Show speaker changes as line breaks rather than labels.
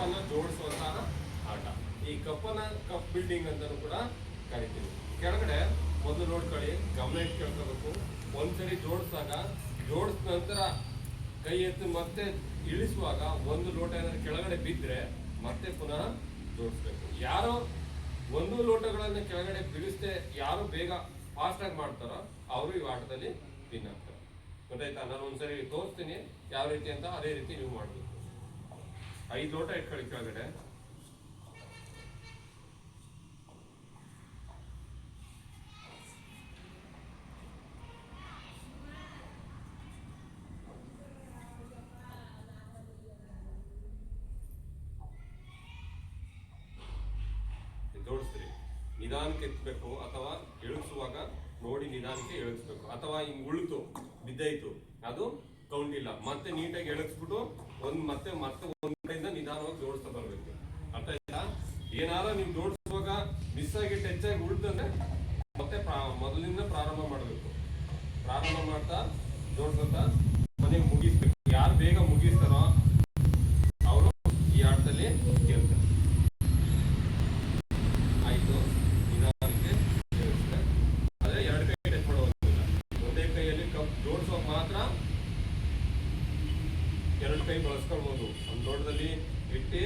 ಕಪ್ಪನ್ನ ಜೋಡಿಸುವಂತಹ ಆಟ. ಈ cup building ಅಂತಾನು ಕೂಡ ಕರಿತೀವಿ. ಕೆಳಗಡೆ ಮೊದಲು ನೋಡ್ಕೊಳ್ಳಿ, ಗಮನ ಇಟ್ಟು ಕೇಳ್ಕೋಬೇಕು. ಒಂದ್ಸರಿ ಜೋಡಿಸಿದ ನಂತರ ಕೈ ಎತ್ತು ಮತ್ತೆ ಇಳಿಸುವಾಗ ಒಂದು ಲೋಟ ಏನಾದ್ರು ಕೆಳಗಡೆ ಬಿದ್ದರೆ ಮತ್ತೆ ಪುನಃ ಜೋಡಿಸ್ಬೇಕು. ಯಾರೋ ಒಂದು ಲೋಟಗಳನ್ನು ಕೆಳಗಡೆ ಬೀಳಿಸದೆ ಯಾರು ಬೇಗ ಫಾಸ್ಟ್ ಆಗಿ ಮಾಡ್ತಾರೋ ಅವರು ಈ ಆಟದಲ್ಲಿ ವಿನ್ ಆಗ್ತಾರೆ. ಗೊತ್ತಾಯ್ತಾ? ನಾನು ಒಂದ್ಸರಿ ತೋರಿಸ್ತೀನಿ ಯಾವ ರೀತಿ ಅಂತ, ಅದೇ ರೀತಿ ನೀವು ಮಾಡಬೇಕು. 5 ಲೋಟ ಇಟ್ಕೊಳ್ಳಿ ಕೆಳಗಡೆ. ಜೋಡಿಸ್ರಿ. ನಿಧಾನಕ್ಕೆ ಎತ್ತಬೇಕು, ಅಥವಾ ಇಳಿಸುವಾಗ ನೋಡಿ ನಿಧಾನಕ್ಕೆ ಇಳಿಸ್ಬೇಕು. ಅಥವಾ ಹಿಂಗ್ ಉಳಿತು ಬಿದ್ದಾಯ್ತು ಅದು ಕೌಂಟ್ ಇಲ್ಲ, ಮತ್ತೆ ನೀಟಾಗಿ ಎಳಸ್ಬಿಟ್ಟು ಮತ್ತೆ ಒಂದ್ ಕಡೆಯಿಂದ ನಿಧಾನವಾಗಿ ಜೋಡಿಸ್ತಾ ಬರ್ಬೇಕು. ಅರ್ಥ ಆಯ್ತಾ? ಏನಾರ ನೀವು ಜೋಡಿಸುವಾಗ ಮಿಸ್ ಆಗಿ ಟಚ್ ಆಗಿ ಉಳಿತಂದ್ರೆ ಮತ್ತೆ ಮೊದಲಿಂದ ಪ್ರಾರಂಭ ಮಾಡಬೇಕು. ಪ್ರಾರಂಭ ಮಾಡ್ತಾ ಜೋಡಿಸ್ತಾ ಮನೆಗೆ ಮುಗಿಸ್ಬೇಕು. ಯಾರು ಬೇಗ ಮುಗಿಸ್ತಾರೋ ಅವರು ಈ ಆಟದಲ್ಲಿ ಗೆಲ್ತಾರೆ. ಆಯ್ತು, ನಿಧಾನಕ್ಕೆ ಆದ್ರೆ 2 ಕೈ ಟಚ್ ಮಾಡೋದಿಲ್ಲ. ಒಂದೇ ಕೈಯಲ್ಲಿ ಜೋಡಿಸುವಾಗ ಮಾತ್ರ 2 ಕೈ ಬಳಸ್ಕೊಳ್ಬಹುದು. ಒಂದು ಲೋಟದಲ್ಲಿ ಇಟ್ಟು